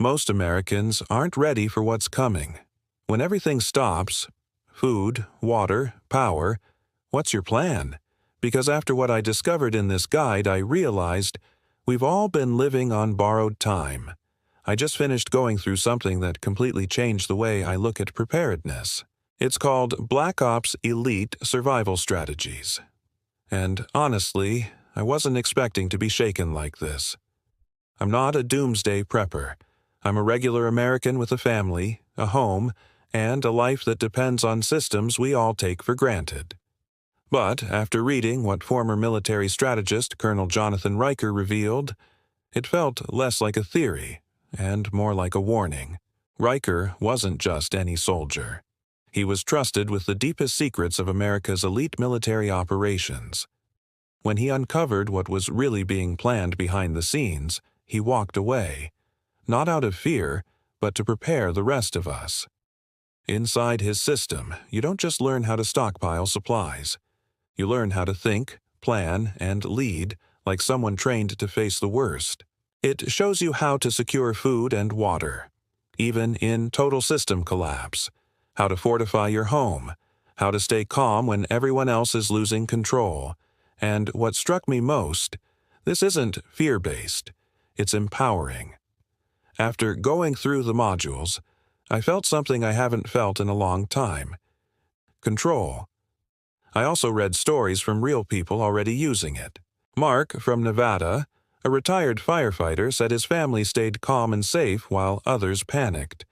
Most Americans aren't ready for what's coming. When everything stops, food, water, power, what's your plan? Because after what I discovered in this guide, I realized we've all been living on borrowed time. I just finished going through something that completely changed the way I look at preparedness. It's called Blackops Elite Survival Strategies. And honestly, I wasn't expecting to be shaken like this. I'm not a doomsday prepper. I'm a regular American with a family, a home, and a life that depends on systems we all take for granted. But after reading what former military strategist Colonel Jonathan Riker revealed, it felt less like a theory and more like a warning. Riker wasn't just any soldier. He was trusted with the deepest secrets of America's elite military operations. When he uncovered what was really being planned behind the scenes, he walked away, not out of fear, but to prepare the rest of us. Inside his system, you don't just learn how to stockpile supplies. You learn how to think, plan, and lead like someone trained to face the worst. It shows you how to secure food and water, even in total system collapse, how to fortify your home, how to stay calm when everyone else is losing control, and what struck me most, this isn't fear-based, it's empowering. After going through the modules, I felt something I haven't felt in a long time: control. I also read stories from real people already using it. Mark from Nevada, a retired firefighter, said his family stayed calm and safe while others panicked.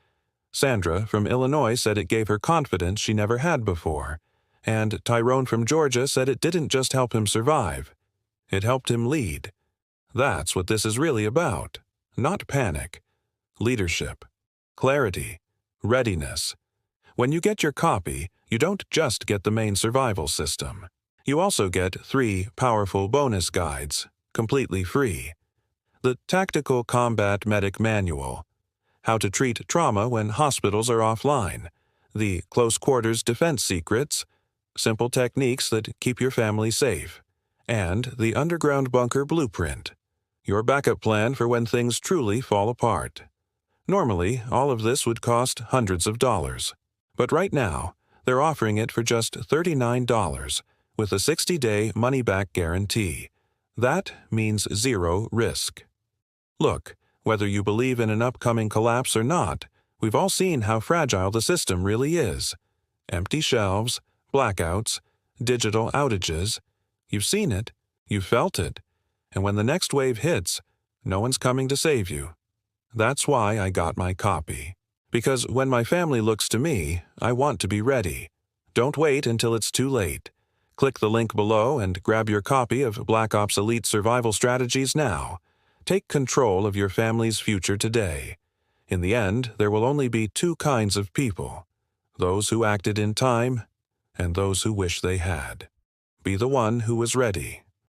Sandra from Illinois said it gave her confidence she never had before. And Tyrone from Georgia said it didn't just help him survive. It helped him lead. That's what this is really about. Not panic. Leadership. Clarity. Readiness. When you get your copy, you don't just get the main survival system. You also get 3 powerful bonus guides, completely free. The Tactical Combat Medic Manual. How to treat trauma when hospitals are offline. The Close Quarters Defense Secrets. Simple techniques that keep your family safe. And the Underground Bunker Blueprint. Your backup plan for when things truly fall apart. Normally, all of this would cost hundreds of dollars. But right now, they're offering it for just $39 with a 60-day money-back guarantee. That means zero risk. Look, whether you believe in an upcoming collapse or not, we've all seen how fragile the system really is. Empty shelves, blackouts, digital outages. You've seen it, you've felt it, and when the next wave hits, no one's coming to save you. That's why I got my copy. Because when my family looks to me, I want to be ready. Don't wait until it's too late. Click the link below and grab your copy of Black Ops Elite Survival Strategies now. Take control of your family's future today. In the end, there will only be 2 kinds of people: those who acted in time and those who wish they had. Be the one who was ready.